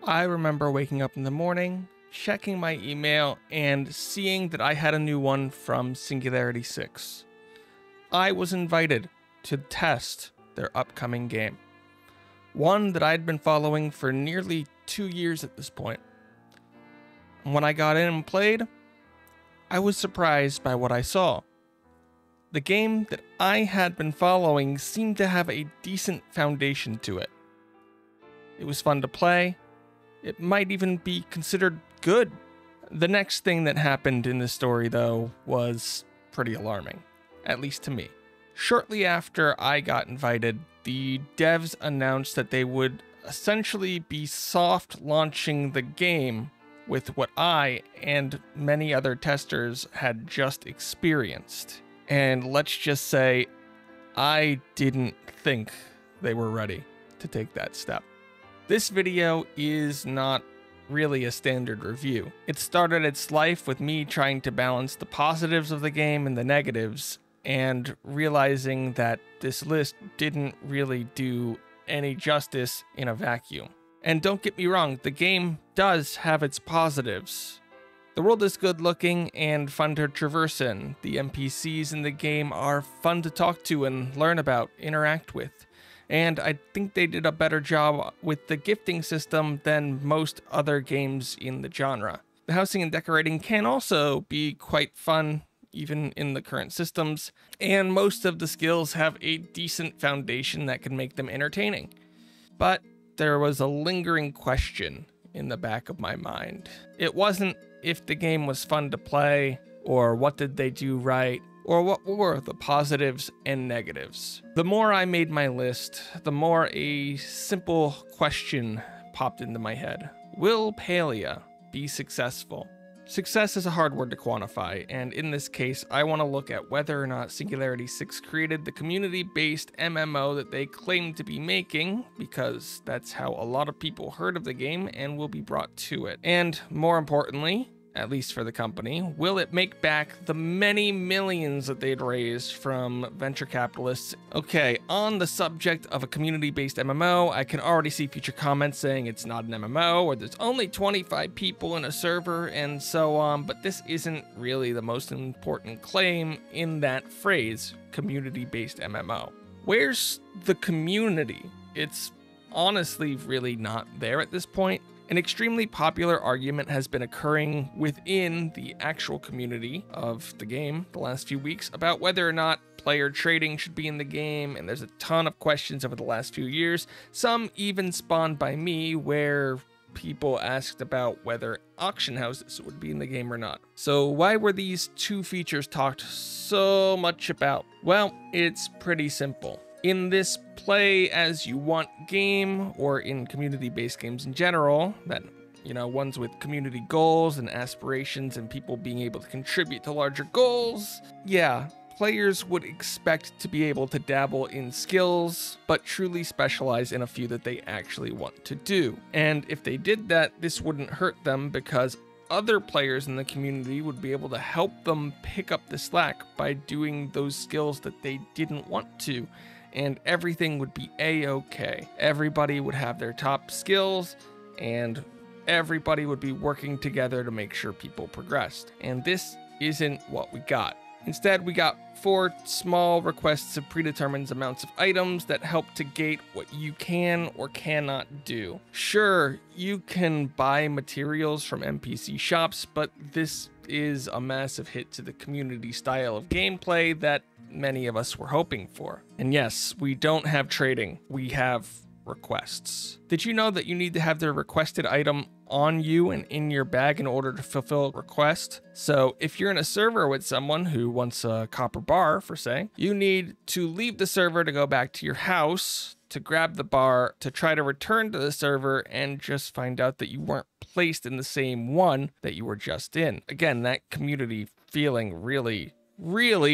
I remember waking up in the morning, checking my email, and seeing that I had a new one from Singularity 6. I was invited to test their upcoming game, one that I'd been following for nearly 2 years at this point. And when I got in and played, I was surprised by what I saw. The game that I had been following seemed to have a decent foundation to it. It was fun to play. It might even be considered good. The next thing that happened in this story, though, was pretty alarming, at least to me. Shortly after I got invited, the devs announced that they would essentially be soft launching the game with what I and many other testers had just experienced. And let's just say, I didn't think they were ready to take that step. This video is not really a standard review. It started its life with me trying to balance the positives of the game and the negatives, and realizing that this list didn't really do any justice in a vacuum. And don't get me wrong, the game does have its positives. The world is good looking and fun to traverse in. The NPCs in the game are fun to talk to and learn about, interact with. And I think they did a better job with the gifting system than most other games in the genre. The housing and decorating can also be quite fun, even in the current systems, and most of the skills have a decent foundation that can make them entertaining. But there was a lingering question in the back of my mind. It wasn't if the game was fun to play, or what did they do right, or what were the positives and negatives. The more I made my list, the more a simple question popped into my head. Will Palia be successful? Success is a hard word to quantify, and in this case, I want to look at whether or not Singularity 6 created the community-based MMO that they claim to be making, because that's how a lot of people heard of the game and will be brought to it. And more importantly, at least for the company, will it make back the many millions that they'd raised from venture capitalists? Okay, on the subject of a community-based MMO, I can already see future comments saying it's not an MMO, or there's only 25 people in a server, and so on, but this isn't really the most important claim in that phrase, community-based MMO. Where's the community? It's honestly really not there at this point. An extremely popular argument has been occurring within the actual community of the game the last few weeks about whether or not player trading should be in the game, and there's a ton of questions over the last few years, some even spawned by me, where people asked about whether auction houses would be in the game or not. So why were these two features talked so much about? Well, it's pretty simple. In this play as you want game, or in community-based games in general, that, ones with community goals and aspirations and people being able to contribute to larger goals, yeah, players would expect to be able to dabble in skills, but truly specialize in a few that they actually want to do. And if they did that, this wouldn't hurt them, because other players in the community would be able to help them pick up the slack by doing those skills that they didn't want to. And everything would be a-okay. Everybody would have their top skills, and everybody would be working together to make sure people progressed. And this isn't what we got. Instead, we got 4 small requests of predetermined amounts of items that help to gate what you can or cannot do. Sure, you can buy materials from NPC shops, but this is a massive hit to the community style of gameplay that many of us were hoping for. And yes, we don't have trading, we have requests. Did you know that you need to have the requested item on you and in your bag in order to fulfill a request? So if you're in a server with someone who wants a copper bar, for say, you need to leave the server to go back to your house to grab the bar, to try to return to the server and just find out that you weren't placed in the same one that you were just in. Again, that community feeling really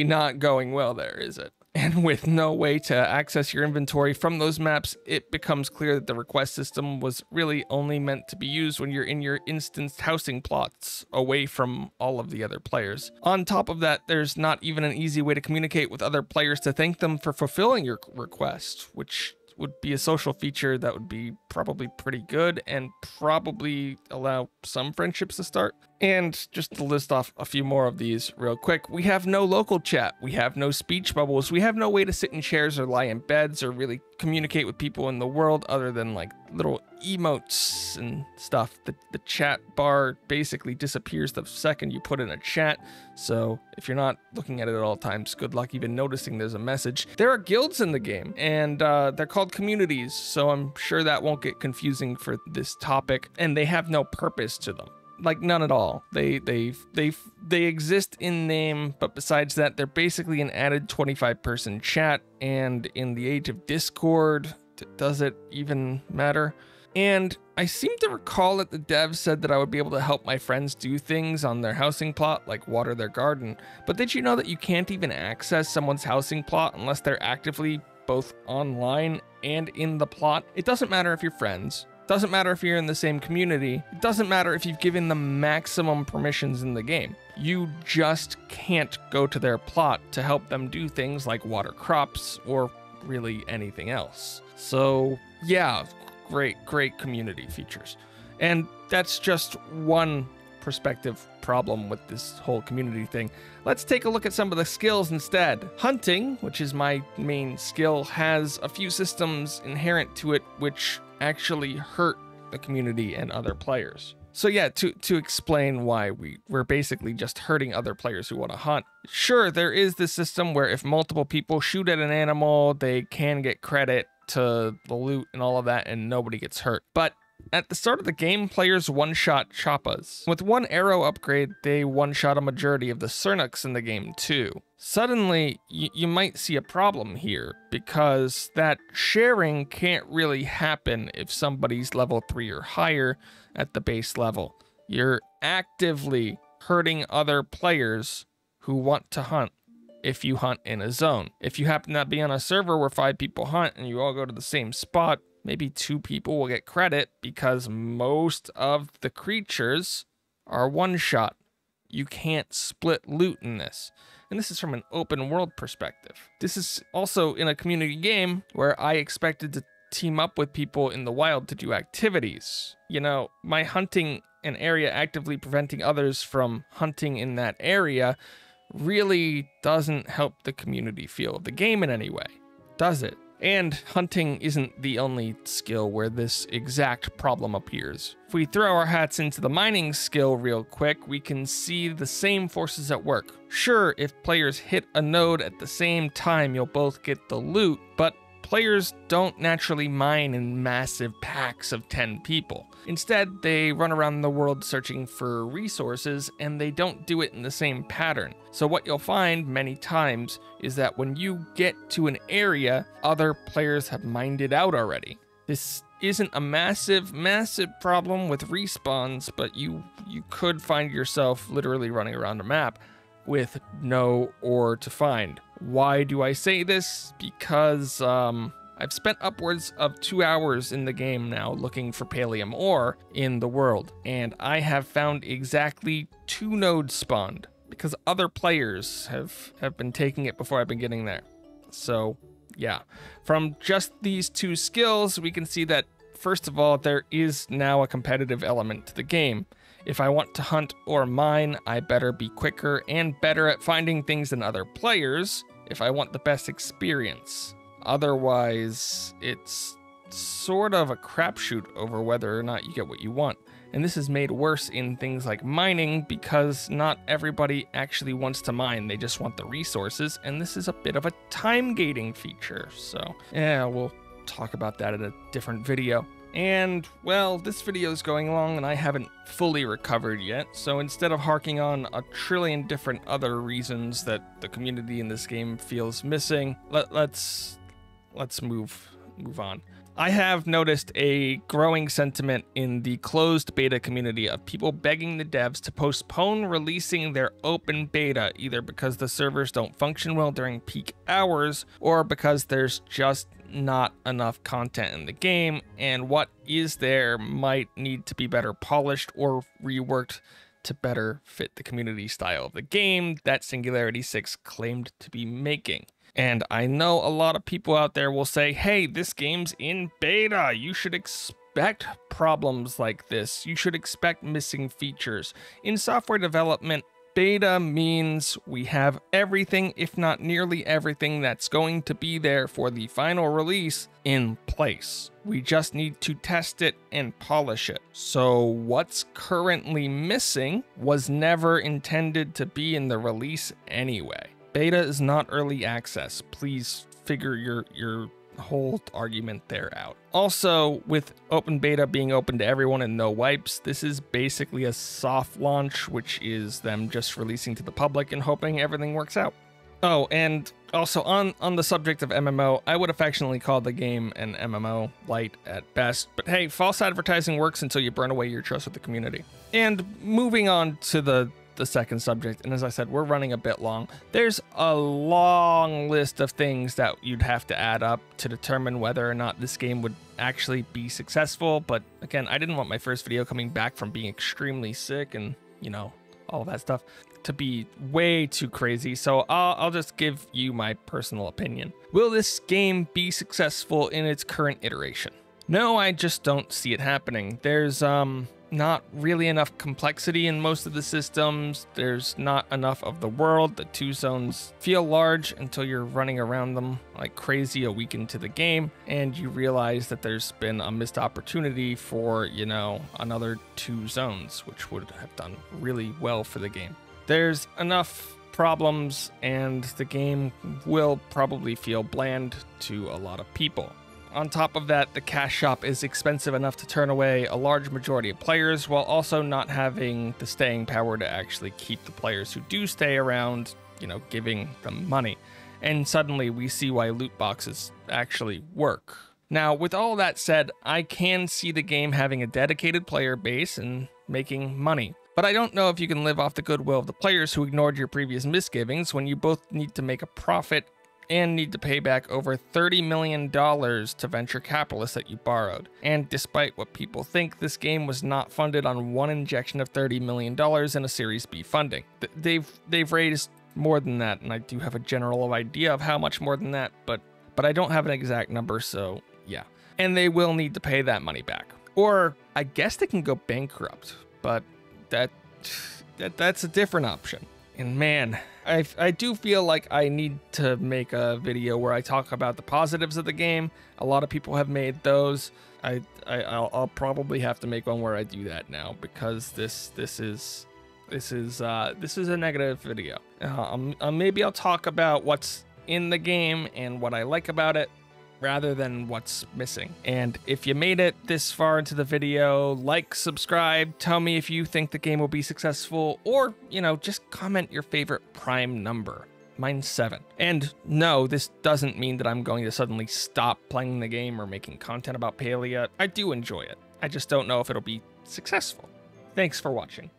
not going well there, is it? And with no way to access your inventory from those maps, it becomes clear that the request system was really only meant to be used when you're in your instanced housing plots away from all of the other players. On top of that, there's not even an easy way to communicate with other players to thank them for fulfilling your request, which would be a social feature that would be probably pretty good and probably allow some friendships to start. And just to list off a few more of these real quick, we have no local chat, we have no speech bubbles, we have no way to sit in chairs or lie in beds or really communicate with people in the world other than like little emotes and stuff. The chat bar basically disappears the second you put in a chat, so if you're not looking at it at all times, good luck even noticing there's a message. There are guilds in the game, and they're called communities, so I'm sure that won't get confusing for this topic, and they have no purpose to them. Like, none at all. They exist in name, but besides that, they're basically an added 25-person chat, and in the age of Discord, does it even matter? And I seem to recall that the devs said that I would be able to help my friends do things on their housing plot, like water their garden, but did you know that you can't even access someone's housing plot unless they're actively both online and in the plot? It doesn't matter if you're friends. Doesn't matter if you're in the same community. It doesn't matter if you've given them maximum permissions in the game. You just can't go to their plot to help them do things like water crops or really anything else. So yeah, great community features. And that's just one perspective problem with this whole community thing. Let's take a look at some of the skills instead. Hunting, which is my main skill, has a few systems inherent to it which actually hurt the community and other players. So yeah, to explain why we're basically just hurting other players who want to hunt. Sure, there is this system where if multiple people shoot at an animal, they can get credit to the loot and all of that, and nobody gets hurt. But at the start of the game, players one-shot choppas. With one arrow upgrade, they one-shot a majority of the Cernuks in the game too. Suddenly, you might see a problem here, because that sharing can't really happen if somebody's level 3 or higher at the base level. You're actively hurting other players who want to hunt if you hunt in a zone. If you happen to be on a server where 5 people hunt and you all go to the same spot, maybe 2 people will get credit because most of the creatures are one-shot. You can't split loot in this. And this is from an open world perspective. This is also in a community game where I expected to team up with people in the wild to do activities. You know, my hunting an area actively preventing others from hunting in that area really doesn't help the community feel of the game in any way, does it? And hunting isn't the only skill where this exact problem appears. If we throw our hats into the mining skill real quick, we can see the same forces at work. Sure, if players hit a node at the same time, you'll both get the loot, but players don't naturally mine in massive packs of 10 people. Instead, they run around the world searching for resources, and they don't do it in the same pattern. So what you'll find many times is that when you get to an area, other players have mined it out already. This isn't a massive problem with respawns, but you could find yourself literally running around a map with no ore to find. Why do I say this? Because I've spent upwards of 2 hours in the game now looking for pallium ore in the world, and I have found exactly 2 nodes spawned because other players have been taking it before I've been getting there. So yeah, from just these 2 skills, we can see that first of all, there is now a competitive element to the game. If I want to hunt or mine, I better be quicker and better at finding things than other players if I want the best experience. Otherwise, it's sort of a crapshoot over whether or not you get what you want. And this is made worse in things like mining because not everybody actually wants to mine, they just want the resources, and this is a bit of a time gating feature. So yeah, we'll talk about that in a different video. And, well, this video is going long and I haven't fully recovered yet, so instead of harking on a trillion different other reasons that the community in this game feels missing, let's move on. I have noticed a growing sentiment in the closed beta community of people begging the devs to postpone releasing their open beta, either because the servers don't function well during peak hours, or because there's just not enough content in the game, and what is there might need to be better polished or reworked to better fit the community style of the game that Singularity 6 claimed to be making. And I know a lot of people out there will say, hey, this game's in beta. You should expect problems like this. You should expect missing features. In software development, beta means we have everything, if not nearly everything, that's going to be there for the final release in place. We just need to test it and polish it. So what's currently missing was never intended to be in the release anyway. Beta is not early access. Please figure your whole argument there out. Also, with open beta being open to everyone and no wipes, this is basically a soft launch, which is them just releasing to the public and hoping everything works out. Oh, and also on the subject of MMO, I would affectionately call the game an MMO light at best, but hey, false advertising works until you burn away your trust with the community. And moving on to the second subject, and as I said, we're running a bit long. There's a long list of things that you'd have to add up to determine whether or not this game would actually be successful, but again, I didn't want my first video coming back from being extremely sick and, you know, all that stuff to be way too crazy, so I'll just give you my personal opinion. Will this game be successful in its current iteration? No, I just don't see it happening. There's not really enough complexity in most of the systems. There's not enough of the world. The 2 zones feel large until you're running around them like crazy a week into the game, and you realize that there's been a missed opportunity for, you know, another 2 zones, which would have done really well for the game. There's enough problems, and the game will probably feel bland to a lot of people. On top of that, the cash shop is expensive enough to turn away a large majority of players, while also not having the staying power to actually keep the players who do stay around, you know, giving them money. And suddenly we see why loot boxes actually work. Now, with all that said, I can see the game having a dedicated player base and making money. But I don't know if you can live off the goodwill of the players who ignored your previous misgivings when you both need to make a profit and need to pay back over $30 million to venture capitalists that you borrowed. And despite what people think, this game was not funded on one injection of $30 million in a Series B funding. They've raised more than that, and I do have a general idea of how much more than that, but I don't have an exact number, so yeah. And they will need to pay that money back. Or I guess they can go bankrupt, but that's a different option. And man, I do feel like I need to make a video where I talk about the positives of the game. A lot of people have made those. I'll probably have to make one where I do that now, because this is a negative video. Maybe I'll talk about what's in the game and what I like about it, rather than what's missing. And if you made it this far into the video, like, subscribe, tell me if you think the game will be successful, or, you know, just comment your favorite prime number. Mine's 7. And no, this doesn't mean that I'm going to suddenly stop playing the game or making content about Palia. I do enjoy it. I just don't know if it'll be successful. Thanks for watching.